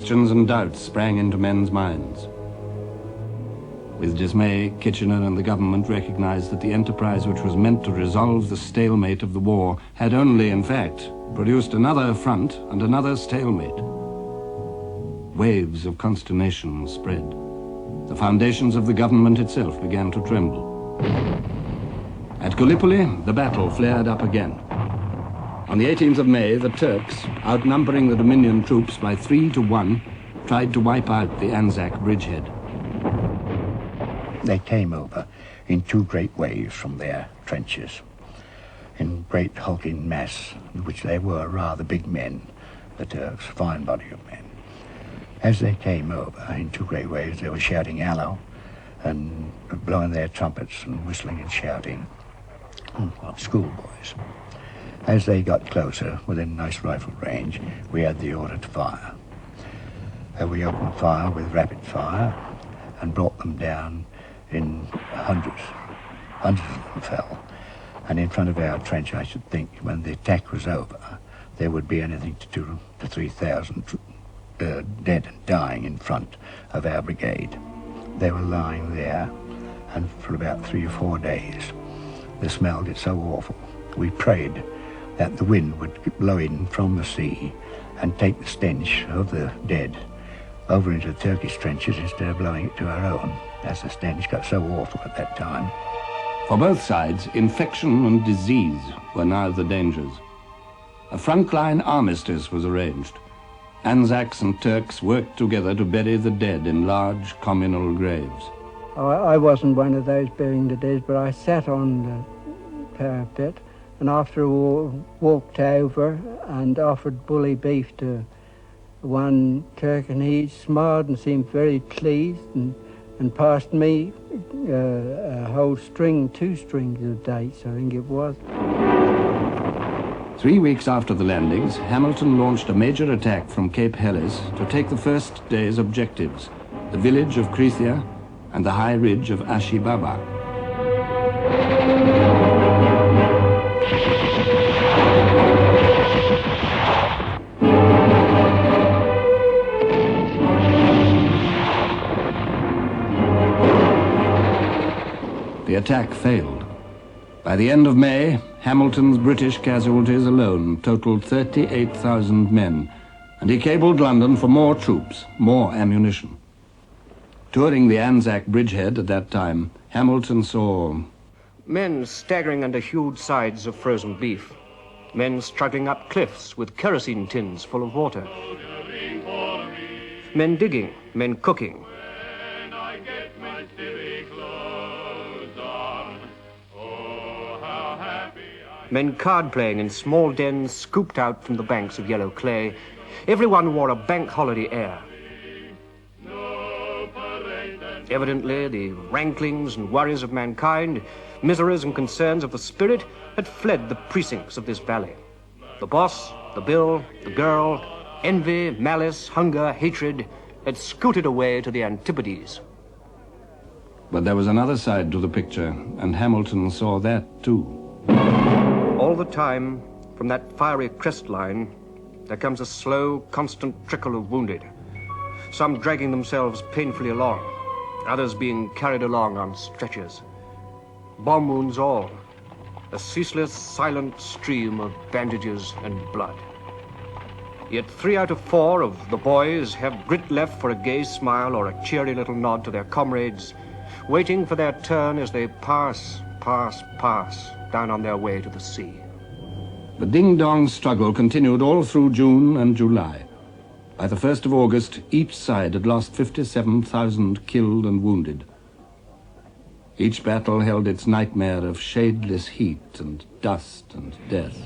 Questions and doubts sprang into men's minds. With dismay, Kitchener and the government recognized that the enterprise which was meant to resolve the stalemate of the war had only, in fact, produced another front and another stalemate. Waves of consternation spread. The foundations of the government itself began to tremble. At Gallipoli, the battle flared up again. On the 18th of May, the Turks, outnumbering the Dominion troops by 3 to 1, tried to wipe out the Anzac bridgehead. They came over in two great waves from their trenches, in great hulking mass, in which they were rather big men, the Turks, fine body of men. As they came over in two great waves, they were shouting "Allo" and blowing their trumpets and whistling and shouting, like schoolboys. As they got closer, within nice rifle range, we had the order to fire. We opened fire with rapid fire and brought them down in hundreds. Hundreds of them fell. And in front of our trench, I should think, when the attack was over, there would be anything to 2,000 to 3,000 dead and dying in front of our brigade. They were lying there, and for about 3 or 4 days, the smell got so awful. We prayed that the wind would blow in from the sea and take the stench of the dead over into the Turkish trenches instead of blowing it to our own, as the stench got so awful at that time. For both sides, infection and disease were now the dangers. A frontline armistice was arranged. Anzacs and Turks worked together to bury the dead in large communal graves. I wasn't one of those burying the dead, but I sat on the parapet and after all walked over and offered bully beef to one Turk, and he smiled and seemed very pleased and passed me a whole string, 2 strings of dates, I think it was. 3 weeks after the landings, Hamilton launched a major attack from Cape Helles to take the first day's objectives, the village of Krithia and the high ridge of Ashi Baba. The attack failed. By the end of May, Hamilton's British casualties alone totaled 38,000 men, and he cabled London for more troops, more ammunition. Touring the Anzac bridgehead at that time, Hamilton saw men staggering under huge sides of frozen beef, men struggling up cliffs with kerosene tins full of water, men digging, men cooking, men card-playing in small dens scooped out from the banks of yellow clay. Everyone wore a bank holiday air. Evidently, the ranklings and worries of mankind, miseries and concerns of the spirit, had fled the precincts of this valley. The boss, the bill, the girl, envy, malice, hunger, hatred, had scooted away to the Antipodes. But there was another side to the picture, and Hamilton saw that too. All the time, from that fiery crest line, there comes a slow, constant trickle of wounded, some dragging themselves painfully along, others being carried along on stretchers. Bomb wounds all, a ceaseless, silent stream of bandages and blood. Yet 3 out of 4 of the boys have grit left for a gay smile or a cheery little nod to their comrades, waiting for their turn as they pass down on their way to the sea. The ding-dong struggle continued all through June and July. By the 1st of August, each side had lost 57,000 killed and wounded. Each battle held its nightmare of shadeless heat and dust and death.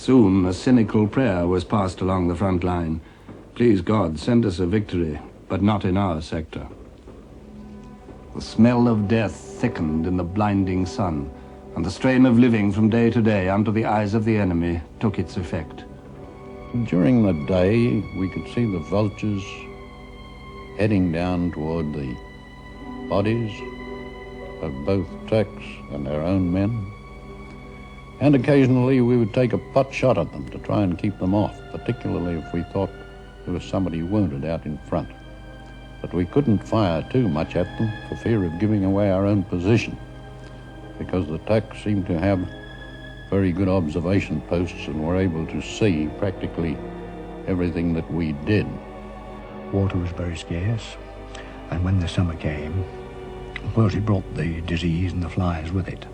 Soon a cynical prayer was passed along the front line. Please God, send us a victory, but not in our sector. The smell of death thickened in the blinding sun, and the strain of living from day to day under the eyes of the enemy took its effect. During the day, we could see the vultures heading down toward the bodies of both Turks and our own men. And occasionally we would take a pot shot at them to try and keep them off, particularly if we thought there was somebody wounded out in front. But we couldn't fire too much at them for fear of giving away our own position, because the Turks seemed to have very good observation posts and were able to see practically everything that we did. Water was very scarce, and when the summer came, of course it brought the disease and the flies with it.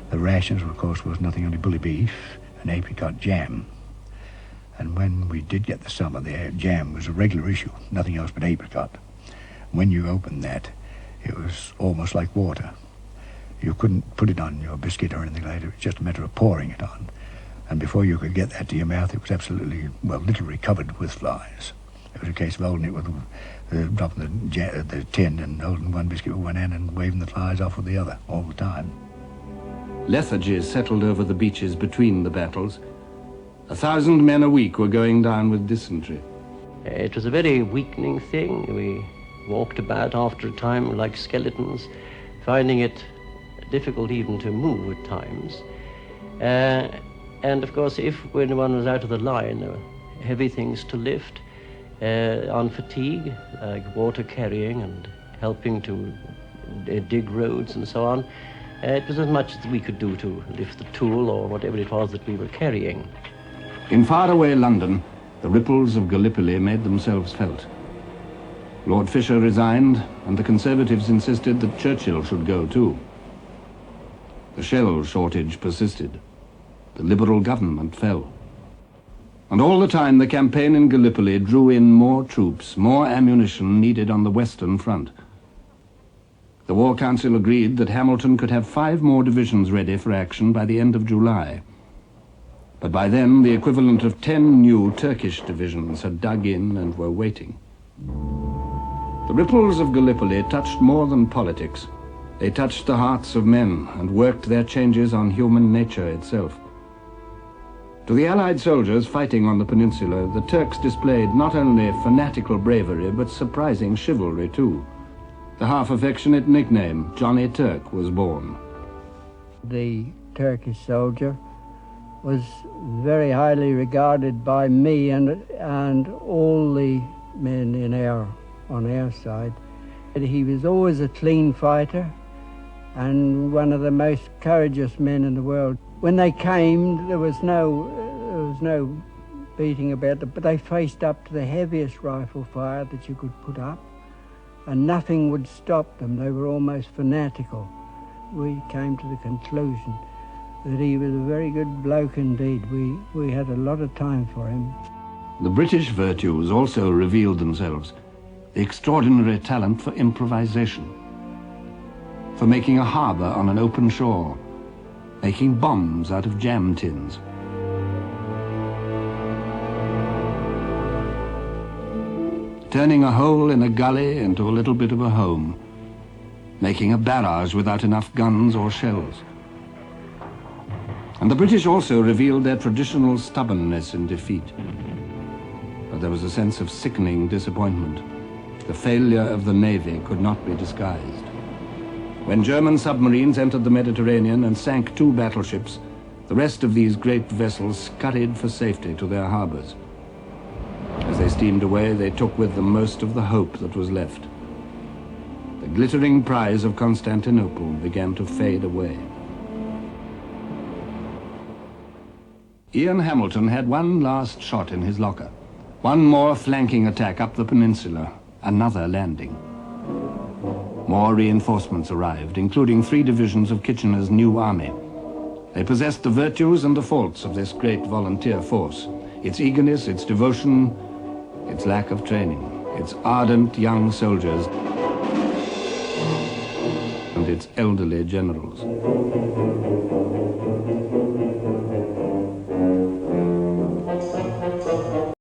The rations, of course, was nothing only bully beef and apricot jam. And when we did get the summer, the jam was a regular issue, nothing else but apricot. When you opened that, it was almost like water. You couldn't put it on your biscuit or anything like that. It was just a matter of pouring it on. And before you could get that to your mouth, it was absolutely, well, literally covered with flies. It was a case of holding it with dropping the tin and holding one biscuit with one hand and waving the flies off with the other all the time. Lethargy settled over the beaches between the battles. 1,000 men a week were going down with dysentery. It was a very weakening thing. We walked about after a time like skeletons, finding it difficult even to move at times. And of course, when one was out of the line, there were heavy things to lift, on fatigue, like water carrying and helping to dig roads and so on. It was as much as we could do to lift the tool or whatever it was that we were carrying. In faraway London, the ripples of Gallipoli made themselves felt. Lord Fisher resigned, and the Conservatives insisted that Churchill should go too. The shell shortage persisted. The Liberal government fell. And all the time the campaign in Gallipoli drew in more troops, more ammunition needed on the Western Front. The War Council agreed that Hamilton could have 5 more divisions ready for action by the end of July. But by then, the equivalent of 10 new Turkish divisions had dug in and were waiting. The ripples of Gallipoli touched more than politics. They touched the hearts of men and worked their changes on human nature itself. To the Allied soldiers fighting on the peninsula, the Turks displayed not only fanatical bravery, but surprising chivalry too. The half-affectionate nickname, Johnny Turk, was born. The Turkish soldier was very highly regarded by me and all the men on our side. He was always a clean fighter and one of the most courageous men in the world. When they came, there was no beating about it, but they faced up to the heaviest rifle fire that you could put up, and nothing would stop them. They were almost fanatical. We came to the conclusion that he was a very good bloke indeed. We had a lot of time for him. The British virtues also revealed themselves. The extraordinary talent for improvisation, for making a harbour on an open shore, making bombs out of jam tins. Turning a hole in a gully into a little bit of a home, making a barrage without enough guns or shells. And the British also revealed their traditional stubbornness in defeat. But there was a sense of sickening disappointment. The failure of the Navy could not be disguised. When German submarines entered the Mediterranean and sank 2 battleships, the rest of these great vessels scurried for safety to their harbours. As they steamed away, they took with them most of the hope that was left. The glittering prize of Constantinople began to fade away. Ian Hamilton had one last shot in his locker. One more flanking attack up the peninsula, another landing. More reinforcements arrived, including 3 divisions of Kitchener's new army. They possessed the virtues and the faults of this great volunteer force. Its eagerness, its devotion, its lack of training, its ardent young soldiers, and its elderly generals.